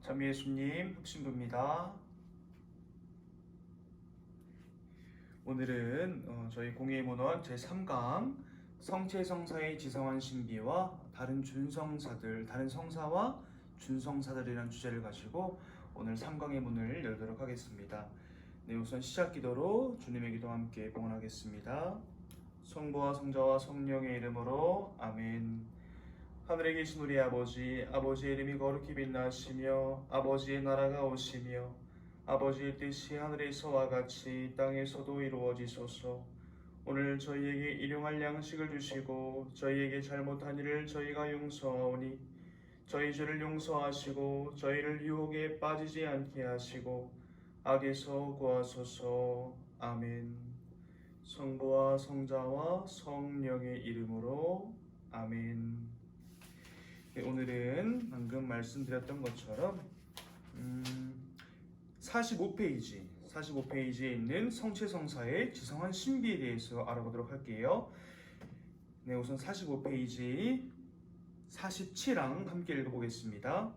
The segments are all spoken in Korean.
참 예수님 흑신부입니다. 오늘은 저희 공예문헌 제3강 성체성사의 지성한 신비와 다른 성사와 준성사들이라는 주제를 가지고 오늘 3강의 문을 열도록 하겠습니다. 네, 우선 시작 기도로 주님의 기도와 함께 봉헌하겠습니다. 성부와 성자와 성령의 이름으로 아멘. 하늘에 계신 우리 아버지의 이름이 거룩히 빛나시며 아버지의 나라가 오시며 아버지의 뜻이 하늘에서와 같이 땅에서도 이루어지소서. 오늘 저희에게 일용할 양식을 주시고 저희에게 잘못한 일을 저희가 용서하오니 저희 죄를 용서하시고 저희를 유혹에 빠지지 않게 하시고 악에서 구하소서. 아멘. 성부와 성자와 성령의 이름으로 아멘. 오늘은 방금 말씀드렸던 것처럼 45페이지에 있는 성체성사의 지성한 신비에 대해서 알아보도록 할게요. 네, 우선 45페이지 47랑 함께 읽어보겠습니다.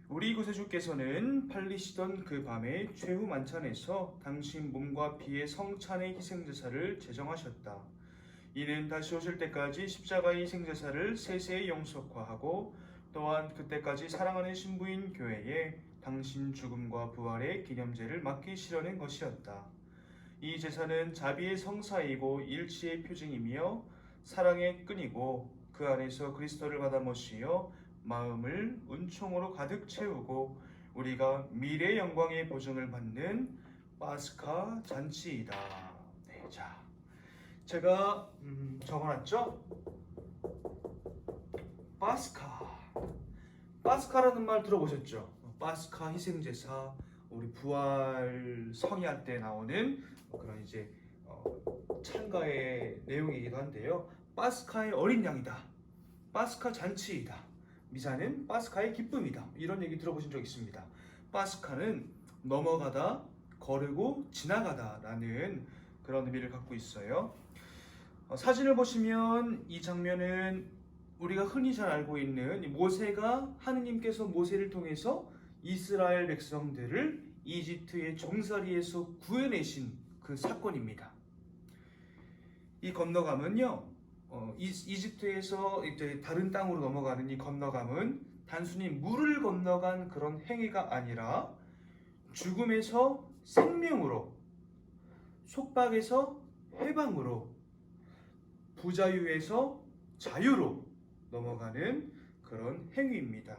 우리 구세주께서는 팔리시던 그 밤에 최후 만찬에서 당신 몸과 피의 성찬의 희생제사를 제정하셨다. 이는 다시 오실 때까지 십자가의 희생제사를 세세히 영속화하고 또한 그때까지 사랑하는 신부인 교회에 당신 죽음과 부활의 기념제를 맡기시려는 것이었다. 이 제사는 자비의 성사이고 일치의 표징이며 사랑의 끈이고 그 안에서 그리스도를 받아 모시어 마음을 은총으로 가득 채우고 우리가 미래 영광의 보증을 받는 파스카 잔치이다. 네, 자. 제가 적어놨죠? 파스카라는 말 들어보셨죠? 파스카 희생제사, 우리 부활 성야 때 나오는 그런 이제 찬가의 내용이기도 한데요. 파스카의 어린 양이다. 파스카 잔치이다. 미사는 파스카의 기쁨이다. 이런 얘기 들어보신 적 있습니다. 파스카는 넘어가다, 거르고 지나가다 라는 그런 의미를 갖고 있어요. 사진을 보시면 이 장면은 우리가 흔히 잘 알고 있는 모세가 하느님께서 모세를 통해서 이스라엘 백성들을 이집트의 종살이에서 구해내신 그 사건입니다. 이 건너감은요, 이집트에서 이제 다른 땅으로 넘어가는 이 건너감은 단순히 물을 건너간 그런 행위가 아니라 죽음에서 생명으로, 속박에서 해방으로, 부자유에서 자유로 넘어가는 그런 행위입니다.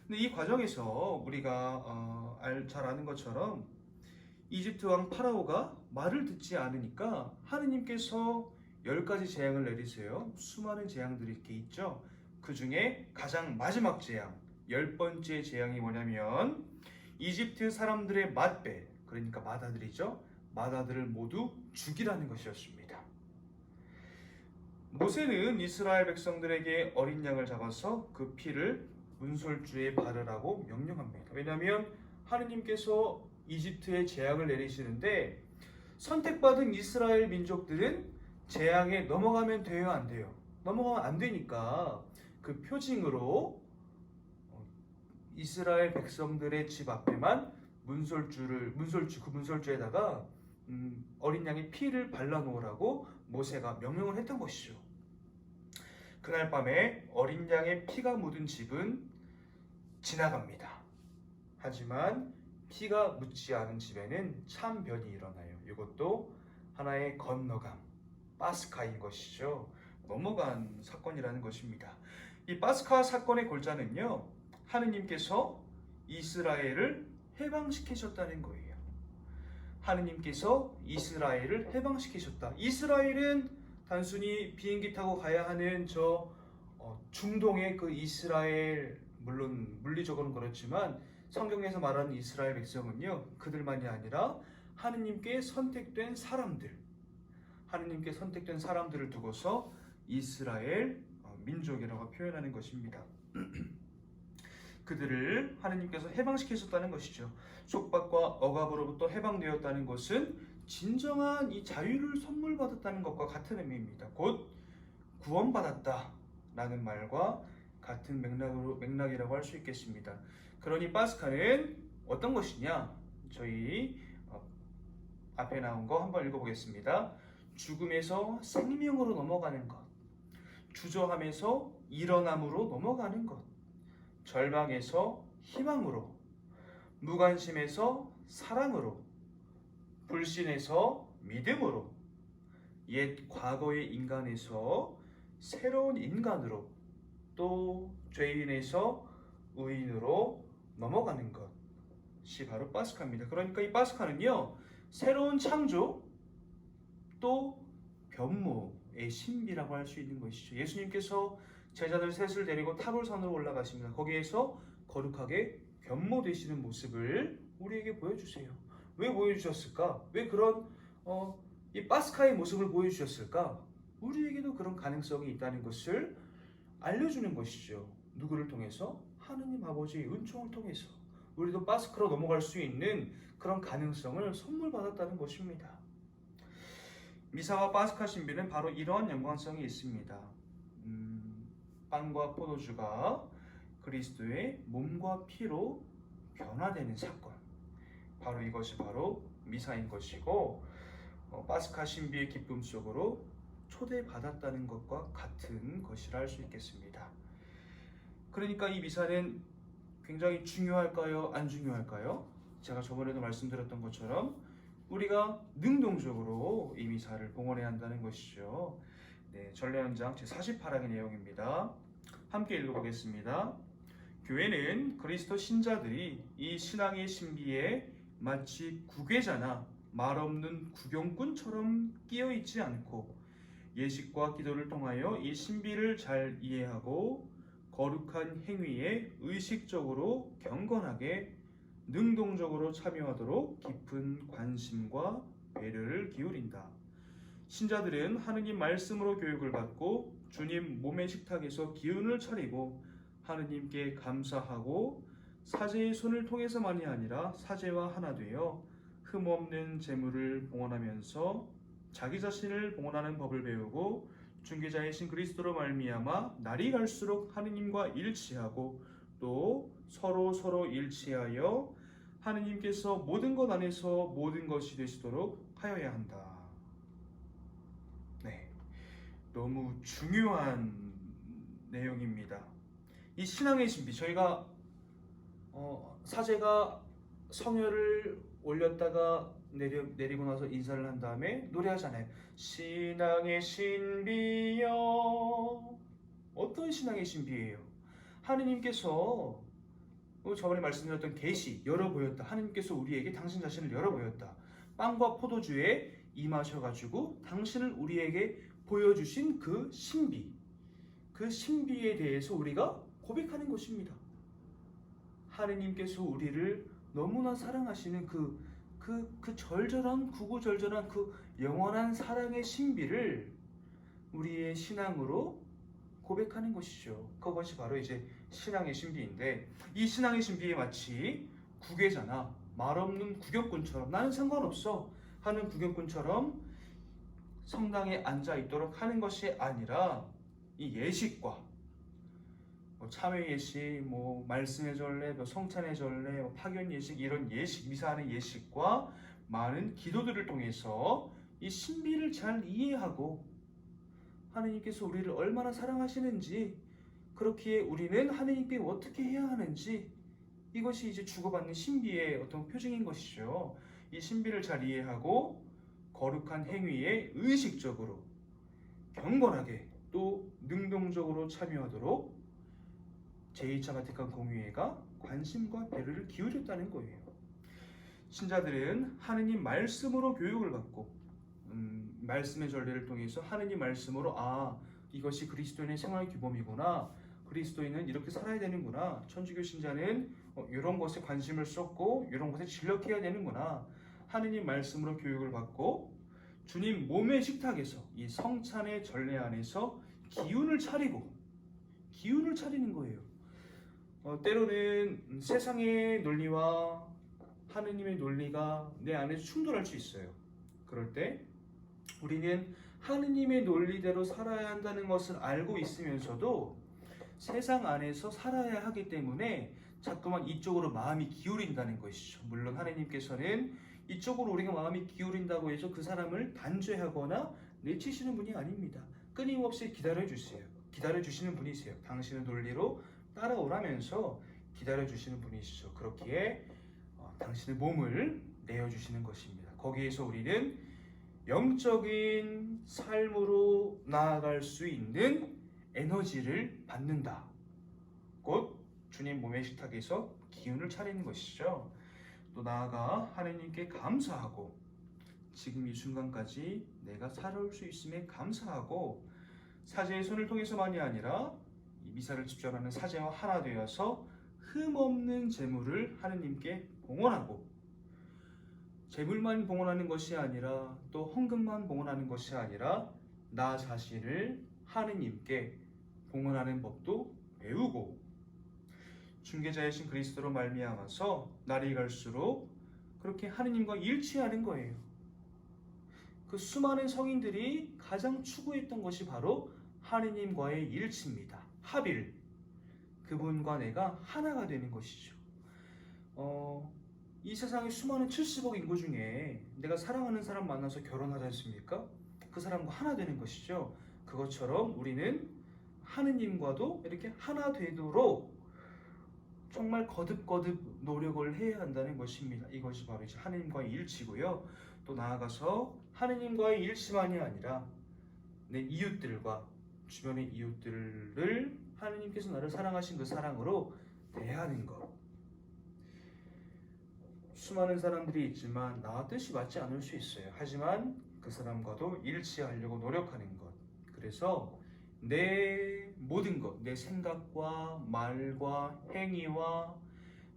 근데 이 과정에서 우리가 잘 아는 것처럼 이집트 왕 파라오가 말을 듣지 않으니까 하느님께서 10가지 재앙을 내리세요. 수많은 재앙들이 이렇게 있죠. 그 중에 가장 마지막 재앙, 10번째 재앙이 뭐냐면 이집트 사람들의 맏배, 그러니까 맏아들이죠. 맏아들을 모두 죽이라는 것이었습니다. 모세는 이스라엘 백성들에게 어린 양을 잡아서 그 피를 문설주에 바르라고 명령합니다. 왜냐하면 하느님께서 이집트에 재앙을 내리시는데 선택받은 이스라엘 민족들은 재앙에 넘어가면 돼요, 안 돼요? 넘어가면 안 되니까 그 표징으로 이스라엘 백성들의 집 앞에만 문설주에다가 어린 양의 피를 발라놓으라고 모세가 명령을 했던 것이죠. 그날 밤에 어린 양의 피가 묻은 집은 지나갑니다. 하지만 피가 묻지 않은 집에는 참변이 일어나요. 이것도 하나의 건너감, 파스카인 것이죠. 넘어간 사건이라는 것입니다. 이 파스카 사건의 골자는요, 하느님께서 이스라엘을 해방시키셨다는 거예요. 하느님께서 이스라엘을 해방시키셨다. 이스라엘은 단순히 비행기 타고 가야 하는 중동의 그 이스라엘, 물론 물리적으로는 그렇지만 성경에서 말하는 이스라엘 백성은요, 그들만이 아니라 하느님께 선택된 사람들을 두고서 이스라엘 민족이라고 표현하는 것입니다. 그들을 하느님께서 해방시키셨다는 것이죠. 속박과 억압으로부터 해방되었다는 것은 진정한 이 자유를 선물 받았다는 것과 같은 의미입니다. 곧 구원받았다 라는 말과 같은 맥락이라고 할 수 있겠습니다. 그러니 파스카는 어떤 것이냐? 저희 앞에 나온 거 한번 읽어보겠습니다. 죽음에서 생명으로 넘어가는 것, 주저함에서 일어남으로 넘어가는 것, 절망에서 희망으로, 무관심에서 사랑으로, 불신에서 믿음으로, 옛 과거의 인간에서 새로운 인간으로, 또 죄인에서 의인으로 넘어가는 것이 바로 파스카입니다. 그러니까 이 파스카는요, 새로운 창조 또 변모의 신비라고 할 수 있는 것이죠. 예수님께서 제자들 셋을 데리고 타볼산으로 올라가십니다. 거기에서 거룩하게 변모되시는 모습을 우리에게 보여주세요. 왜 보여주셨을까? 왜 그런 이 파스카의 모습을 보여주셨을까? 우리에게도 그런 가능성이 있다는 것을 알려주는 것이죠. 누구를 통해서? 하느님 아버지의 은총을 통해서 우리도 파스카로 넘어갈 수 있는 그런 가능성을 선물 받았다는 것입니다. 미사와 파스카 신비는 바로 이러한 연관성이 있습니다. 빵과 포도주가 그리스도의 몸과 피로 변화되는 사건, 바로 이것이 바로 미사인 것이고, 파스카 신비의 기쁨 속으로 초대받았다는 것과 같은 것이라 할 수 있겠습니다. 그러니까 이 미사는 굉장히 중요할까요? 안 중요할까요? 제가 저번에도 말씀드렸던 것처럼 우리가 능동적으로 이 미사를 봉헌해야 한다는 것이죠. 네, 전례연장 제48항의 내용입니다. 함께 읽어보겠습니다. 교회는 그리스도 신자들이 이 신앙의 신비에 마치 구괴자나 말없는 구경꾼처럼 끼어있지 않고 예식과 기도를 통하여 이 신비를 잘 이해하고 거룩한 행위에 의식적으로 경건하게 능동적으로 참여하도록 깊은 관심과 배려를 기울인다. 신자들은 하느님 말씀으로 교육을 받고 주님 몸의 식탁에서 기운을 차리고 하느님께 감사하고 사제의 손을 통해서만이 아니라 사제와 하나 되어 흠없는 재물을 봉헌하면서 자기 자신을 봉헌하는 법을 배우고 중개자이신 그리스도로 말미암아 날이 갈수록 하느님과 일치하고 또 서로 일치하여 하느님께서 모든 것 안에서 모든 것이 되시도록 하여야 한다. 네, 너무 중요한 내용입니다. 이 신앙의 신비, 저희가 사제가 성혈을 올렸다가 내리고 나서 인사를 한 다음에 노래하잖아요. 신앙의 신비여. 어떤 신앙의 신비예요? 하느님께서 저번에 말씀드렸던 계시 열어 보였다. 하느님께서 우리에게 당신 자신을 열어 보였다. 빵과 포도주에 임하셔가지고 당신을 우리에게 보여주신 그 신비, 그 신비에 대해서 우리가 고백하는 것입니다. 하느님께서 우리를 너무나 사랑하시는 그 절절한 구구절절한 그 영원한 사랑의 신비를 우리의 신앙으로 고백하는 것이죠. 그것이 바로 이제 신앙의 신비인데, 이 신앙의 신비에 마치 구계자나 말없는 구경꾼처럼 나는 상관없어 하는 구경꾼처럼 성당에 앉아 있도록 하는 것이 아니라 이 예식과 참회 예식, 말씀의 전례, 성찬의 전례, 파견 예식, 이런 예식, 미사하는 예식과 많은 기도들을 통해서 이 신비를 잘 이해하고 하느님께서 우리를 얼마나 사랑하시는지, 그렇기에 우리는 하느님께 어떻게 해야 하는지, 이것이 이제 주고받는 신비의 어떤 표징인 것이죠. 이 신비를 잘 이해하고 거룩한 행위에 의식적으로 경건하게 또 능동적으로 참여하도록 제2차 바티칸 공의회가 관심과 배려를 기울였다는 거예요. 신자들은 하느님 말씀으로 교육을 받고 말씀의 전례를 통해서 하느님 말씀으로 이것이 그리스도인의 생활 규범이구나, 그리스도인은 이렇게 살아야 되는구나, 천주교 신자는 이런 것에 관심을 쏟고 이런 것에 진력해야 되는구나, 하느님 말씀으로 교육을 받고 주님 몸의 식탁에서 이 성찬의 전례 안에서 기운을 차리는 거예요. 때로는 세상의 논리와 하느님의 논리가 내 안에서 충돌할 수 있어요. 그럴 때 우리는 하느님의 논리대로 살아야 한다는 것을 알고 있으면서도 세상 안에서 살아야 하기 때문에 자꾸만 이쪽으로 마음이 기울인다는 것이죠. 물론 하나님께서는 이쪽으로 우리가 마음이 기울인다고 해서 그 사람을 단죄하거나 내치시는 분이 아닙니다. 끊임없이 기다려주시는 분이세요. 당신의 논리로 따라오라면서 기다려주시는 분이시죠. 그렇기에 당신의 몸을 내어주시는 것입니다. 거기에서 우리는 영적인 삶으로 나아갈 수 있는 에너지를 받는다. 곧 주님 몸의 식탁에서 기운을 차리는 것이죠. 또 나아가 하나님께 감사하고 지금 이 순간까지 내가 살아올 수 있음에 감사하고 사제의 손을 통해서만이 아니라 이 미사를 집전하는 사제와 하나 되어서 흠없는 재물을 하느님께 봉헌하고 재물만 봉헌하는 것이 아니라 또 헌금만 봉헌하는 것이 아니라 나 자신을 하느님께 봉헌하는 법도 배우고 중개자이신 그리스도로 말미암아서 날이 갈수록 그렇게 하느님과 일치하는 거예요. 그 수많은 성인들이 가장 추구했던 것이 바로 하느님과의 일치입니다. 합일. 그분과 내가 하나가 되는 것이죠. 이 세상의 수많은 70억 인구 중에 내가 사랑하는 사람 만나서 결혼하지 않습니까? 그 사람과 하나 되는 것이죠. 그것처럼 우리는 하느님과도 이렇게 하나 되도록 정말 거듭거듭 노력을 해야 한다는 것입니다. 이것이 바로 이제 하느님과의 일치고요. 또 나아가서 하느님과의 일치만이 아니라 내 이웃들과 주변의 이웃들을 하느님께서 나를 사랑하신 그 사랑으로 대하는 것. 수많은 사람들이 있지만 나와 뜻이 맞지 않을 수 있어요. 하지만 그 사람과도 일치하려고 노력하는 것. 그래서 내 모든 것, 내 생각과 말과 행위와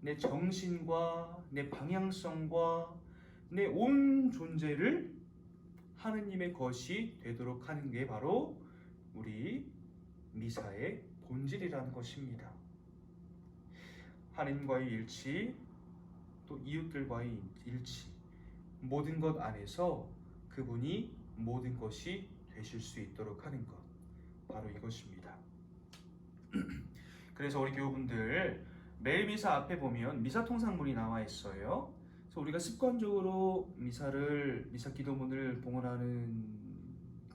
내 정신과 내 방향성과 내 온 존재를 하느님의 것이 되도록 하는 게 바로 우리 미사의 본질이라는 것입니다. 하느님과의 일치, 또 이웃들과의 일치, 모든 것 안에서 그분이 모든 것이 되실 수 있도록 하는 것, 바로 이것입니다. 그래서 우리 교우분들 매일 미사 앞에 보면 미사 통상문이 나와 있어요. 그래서 우리가 습관적으로 미사 기도문을 봉헌하는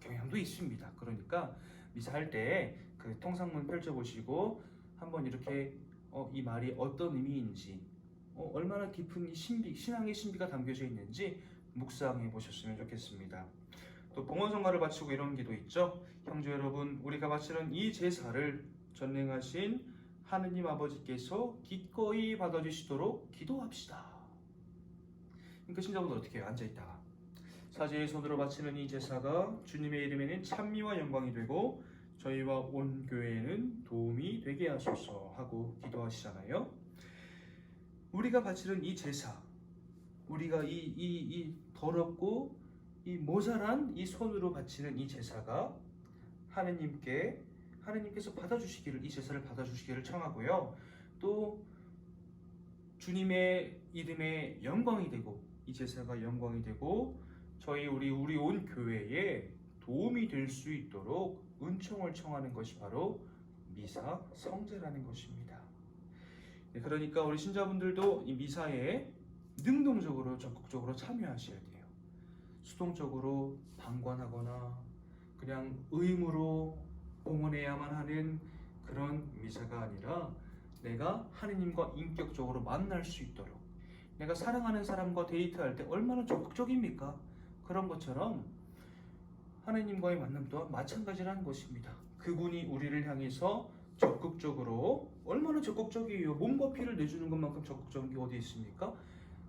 경향도 있습니다. 그러니까 미사할 때 그 통상문 펼쳐보시고 한번 이렇게 이 말이 어떤 의미인지 얼마나 깊은 신앙의 신비가 담겨져 있는지 묵상해 보셨으면 좋겠습니다. 또 봉헌성가를 바치고 이런 기도 있죠. 형제 여러분, 우리가 바치는 이 제사를 전능하신 하느님 아버지께서 기꺼이 받아주시도록 기도합시다. 그러니까 신자분들 어떻게 해요? 앉아있다가 사제의 손으로 바치는 이 제사가 주님의 이름에는 찬미와 영광이 되고 저희와 온 교회에는 도움이 되게 하소서 하고 기도하시잖아요. 우리가 바치는 이 제사, 우리가 이 더럽고 이 모자란 이 손으로 바치는 이 제사가 하느님께서 받아주시기를, 이 제사를 받아주시기를 청하고요. 또 주님의 이름에 영광이 되고 이 제사가 영광이 되고 우리 온 교회에 도움이 될 수 있도록 은총을 청하는 것이 바로 미사 성제라는 것입니다. 그러니까 우리 신자분들도 이 미사에 능동적으로 적극적으로 참여하셔야 돼요. 수동적으로 방관하거나 그냥 의무로 봉헌해야만 하는 그런 미사가 아니라 내가 하느님과 인격적으로 만날 수 있도록, 내가 사랑하는 사람과 데이트할 때 얼마나 적극적입니까? 그런 것처럼 하느님과의 만남 또한 마찬가지라는 것입니다. 그분이 우리를 향해서 적극적으로, 얼마나 적극적이에요. 몸과 피를 내주는 것만큼 적극적인 게 어디 있습니까?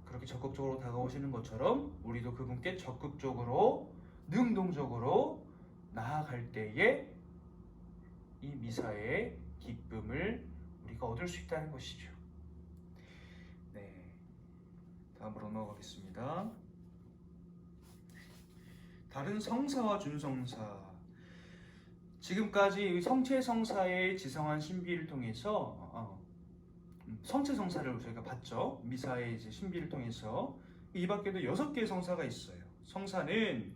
그렇게 적극적으로 다가오시는 것처럼 우리도 그분께 적극적으로 능동적으로 나아갈 때에 이 미사의 기쁨을 우리가 얻을 수 있다는 것이죠. 네, 다음으로 넘어가겠습니다. 다른 성사와 준성사, 지금까지 성체성사의 지성한 신비를 통해서 성체성사를 저희가 봤죠. 미사의 이제 신비를 통해서 이 밖에도 6개의 성사가 있어요. 성사는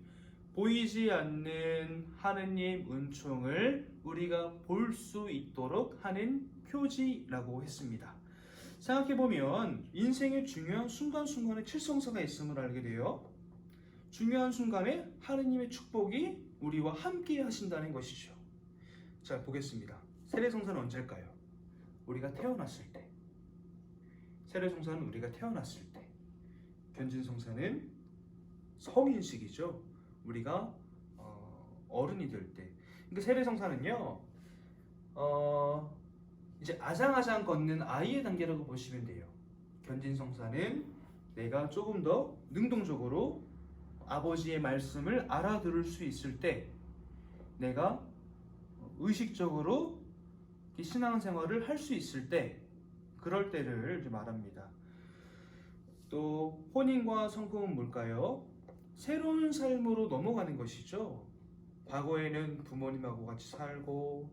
보이지 않는 하느님 은총을 우리가 볼 수 있도록 하는 표지라고 했습니다. 생각해보면 인생의 중요한 순간순간에 칠성사가 있음을 알게 돼요. 중요한 순간에 하느님의 축복이 우리와 함께 하신다는 것이죠. 자, 보겠습니다. 세례성사는 언제일까요? 우리가 태어났을 때. 세례성사는 우리가 태어났을 때. 견진성사는 성인식이죠. 우리가 어른이 될 때. 그러니까 세례성사는요, 이제 아장아장 걷는 아이의 단계라고 보시면 돼요. 견진성사는 내가 조금 더 능동적으로 아버지의 말씀을 알아들을 수 있을 때, 내가 의식적으로 신앙생활을 할 수 있을 때, 그럴 때를 말합니다. 또 혼인과 성금은 뭘까요? 새로운 삶으로 넘어가는 것이죠. 과거에는 부모님하고 같이 살고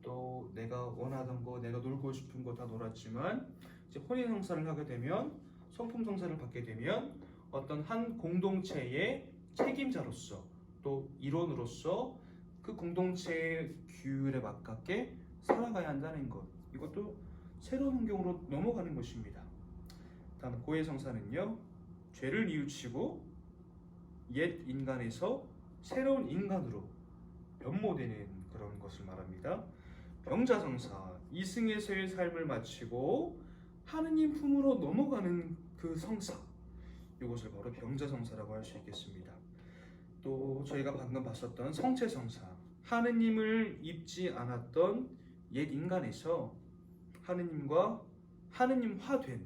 또 내가 원하던 거, 내가 놀고 싶은 거 다 놀았지만 이제 혼인 성사를 하게 되면, 성품 성사를 받게 되면 어떤 한 공동체의 책임자로서 또 일원으로서 그 공동체의 규율에 맞게 살아가야 한다는 것, 이것도 새로운 환경으로 넘어가는 것입니다. 다음 고해 성사는요, 죄를 뉘우치고 옛 인간에서 새로운 인간으로 변모되는 그런 것을 말합니다. 병자성사, 이승에서의 삶을 마치고 하느님 품으로 넘어가는 그 성사, 이것을 바로 병자성사라고 할 수 있겠습니다. 또 저희가 방금 봤었던 성체성사, 하느님을 입지 않았던 옛 인간에서 하느님과 하느님화된,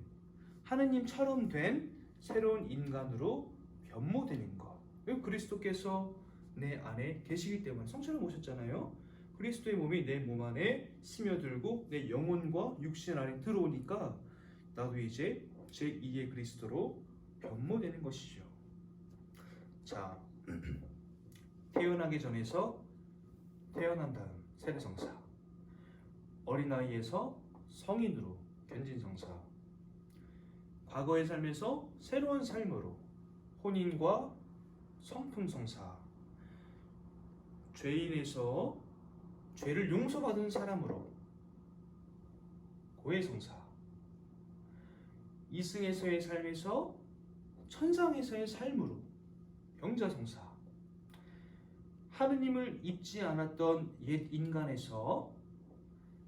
하느님처럼 된 새로운 인간으로 변모되는 것. 그리스도께서 내 안에 계시기 때문에 성체를 모셨잖아요. 그리스도의 몸이 내 몸 안에 스며들고 내 영혼과 육신 안에 들어오니까 나도 이제 제2의 그리스도로 변모되는 것이죠. 자, 태어나기 전에서 태어난 다음 세례성사, 어린아이에서 성인으로 견진성사, 과거의 삶에서 새로운 삶으로 혼인과 성품성사, 죄인에서 죄를 용서받은 사람으로 고해성사, 이승에서의 삶에서 천상에서의 삶으로 병자성사, 하느님을 입지 않았던 옛 인간에서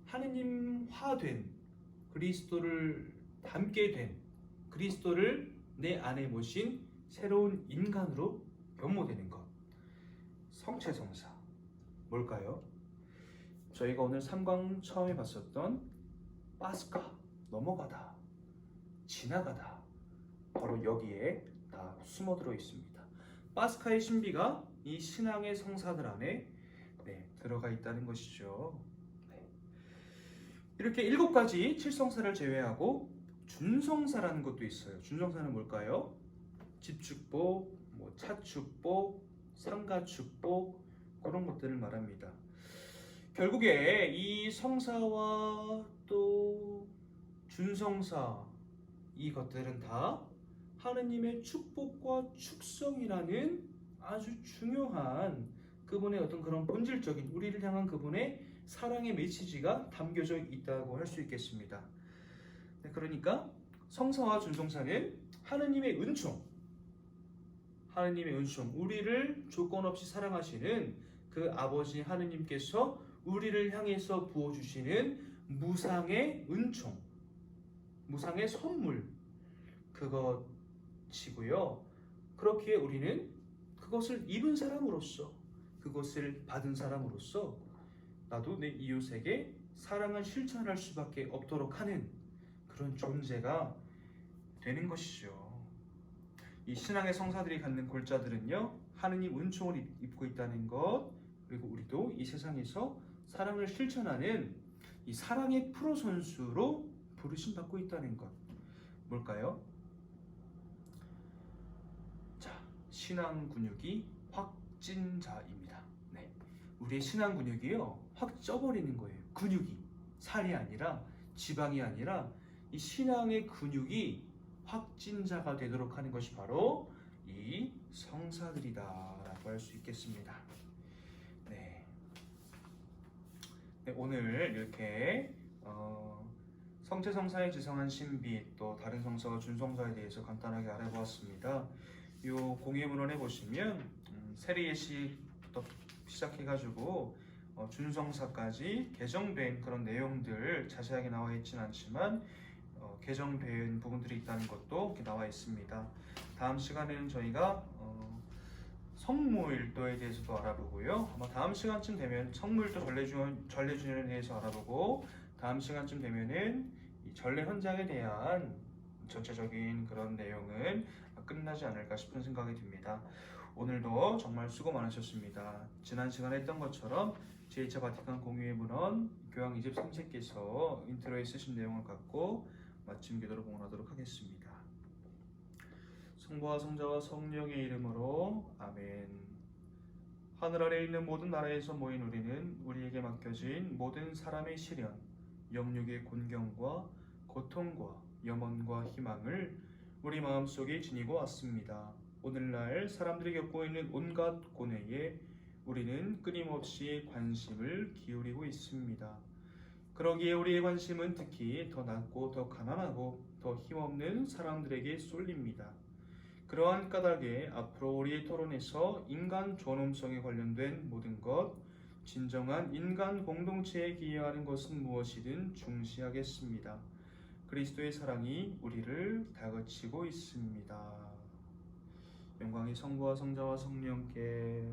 하느님화된, 그리스도를 닮게 된, 그리스도를 내 안에 모신 새로운 인간으로 변모되는 것, 성체성사. 뭘까요? 저희가 오늘 3강 처음에 봤었던 파스카, 넘어가다, 지나가다, 바로 여기에 다 숨어들어 있습니다. 파스카의 신비가 이 신앙의 성사들 안에 들어가 있다는 것이죠. 이렇게 7가지 칠성사를 제외하고 준성사라는 것도 있어요. 준성사는 뭘까요? 집축복, 차축복, 상가축복, 그런 것들을 말합니다. 결국에 이 성사와 또 준성사, 이것들은 다 하느님의 축복과 축성이라는 아주 중요한 그분의 어떤 그런 본질적인, 우리를 향한 그분의 사랑의 메시지가 담겨져 있다고 할 수 있겠습니다. 그러니까 성사와 준성사는 하느님의 은총, 우리를 조건 없이 사랑하시는 그 아버지 하느님께서 우리를 향해서 부어주시는 무상의 은총, 무상의 선물, 그것이고요. 그렇기에 우리는 그것을 입은 사람으로서, 그것을 받은 사람으로서 나도 내 이웃에게 사랑을 실천할 수밖에 없도록 하는 그런 존재가 되는 것이죠. 이 신앙의 성사들이 갖는 골자들은요, 하느님 은총을 입고 있다는 것, 그리고 우리도 이 세상에서 사랑을 실천하는 이 사랑의 프로 선수로 부르심 받고 있다는 것. 뭘까요? 자, 신앙 근육이 확진자입니다. 우리의 신앙 근육이요, 확 쪄버리는 거예요. 근육이, 살이 아니라, 지방이 아니라 이 신앙의 근육이 확진자가 되도록 하는 것이 바로 이 성사들이다라고 할 수 있겠습니다. 오늘 이렇게 성체성사의 지성한 신비, 또 다른 성서와 준성서에 대해서 간단하게 알아보았습니다. 이 공예문헌에 보시면 세리예시부터 시작해가지고 준성사까지 개정된 그런 내용들 자세하게 나와 있지는 않지만 개정된 부분들이 있다는 것도 이렇게 나와 있습니다. 다음 시간에는 저희가 성모일도에 대해서도 알아보고요. 아마 다음 시간쯤 되면 성모일도 전래주년에 대해서 알아보고, 다음 시간쯤 되면은 이 전래 현장에 대한 전체적인 그런 내용은 끝나지 않을까 싶은 생각이 듭니다. 오늘도 정말 수고 많으셨습니다. 지난 시간에 했던 것처럼 제2차 바티칸 공유의 문헌 교황 이집 3세께서 인트로에 쓰신 내용을 갖고 마침 기도로 봉헌하도록 하겠습니다. 성부와 성자와 성령의 이름으로 아멘. 하늘 아래 있는 모든 나라에서 모인 우리는 우리에게 맡겨진 모든 사람의 시련, 영육의 곤경과 고통과 염원과 희망을 우리 마음속에 지니고 왔습니다. 오늘날 사람들이 겪고 있는 온갖 고뇌에 우리는 끊임없이 관심을 기울이고 있습니다. 그러기에 우리의 관심은 특히 더 낮고 더 가난하고 더 힘없는 사람들에게 쏠립니다. 그러한 까닭에 앞으로 우리의 토론에서 인간 존엄성에 관련된 모든 것, 진정한 인간 공동체에 기여하는 것은 무엇이든 중시하겠습니다. 그리스도의 사랑이 우리를 다그치고 있습니다. 영광이 성부와 성자와 성령께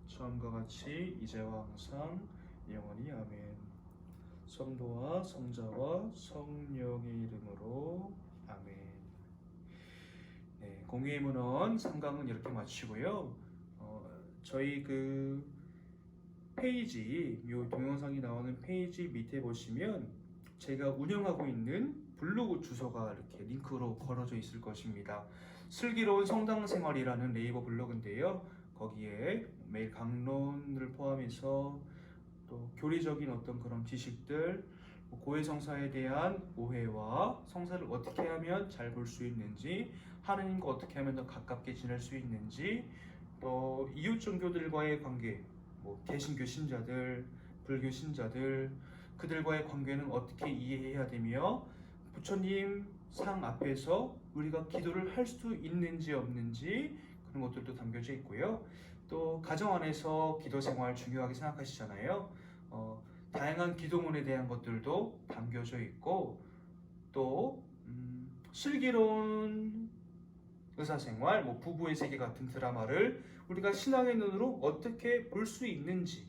처음과 같이 이제와 항상 영원히 아멘. 성부와 성자와 성령의 이름으로 아멘. 네, 공유의 문헌 3강은 이렇게 마치고요. 저희 페이지, 요 동영상이 나오는 페이지 밑에 보시면 제가 운영하고 있는 블로그 주소가 이렇게 링크로 걸어져 있을 것입니다. 슬기로운 성당 생활이라는 네이버 블로그인데요. 거기에 매일 강론을 포함해서 또 교리적인 어떤 그런 지식들, 고해 성사에 대한 오해와 성사를 어떻게 하면 잘 볼 수 있는지, 하느님과 어떻게 하면 더 가깝게 지낼 수 있는지, 또 이웃 종교들과의 관계, 개신교 신자들, 불교 신자들, 그들과의 관계는 어떻게 이해해야 되며, 부처님 상 앞에서 우리가 기도를 할 수 있는지 없는지 그런 것들도 담겨져 있고요. 또 가정 안에서 기도 생활 중요하게 생각하시잖아요. 다양한 기도문에 대한 것들도 담겨져 있고, 또 슬기로운 의사생활, 부부의 세계 같은 드라마를 우리가 신앙의 눈으로 어떻게 볼 수 있는지,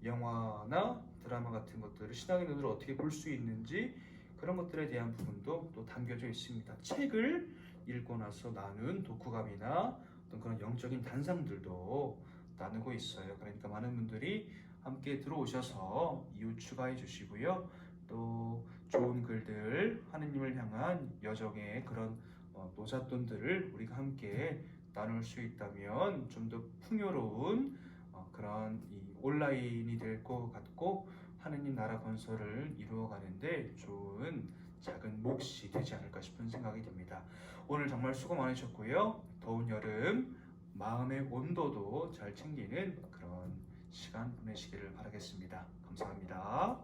영화나 드라마 같은 것들을 신앙의 눈으로 어떻게 볼 수 있는지, 그런 것들에 대한 부분도 또 담겨져 있습니다. 책을 읽고 나서 나눈 독후감이나 어떤 그런 영적인 단상들도 나누고 있어요. 그러니까 많은 분들이 함께 들어오셔서 이웃 추가해 주시고요. 또 좋은 글들, 하느님을 향한 여정의 그런 노잣돈들을 우리가 함께 나눌 수 있다면 좀 더 풍요로운 그런 이 온라인이 될 것 같고, 하느님 나라 건설을 이루어가는데 좋은 작은 몫이 되지 않을까 싶은 생각이 듭니다. 오늘 정말 수고 많으셨고요. 더운 여름 마음의 온도도 잘 챙기는 그런 시간 보내시기를 바라겠습니다. 감사합니다.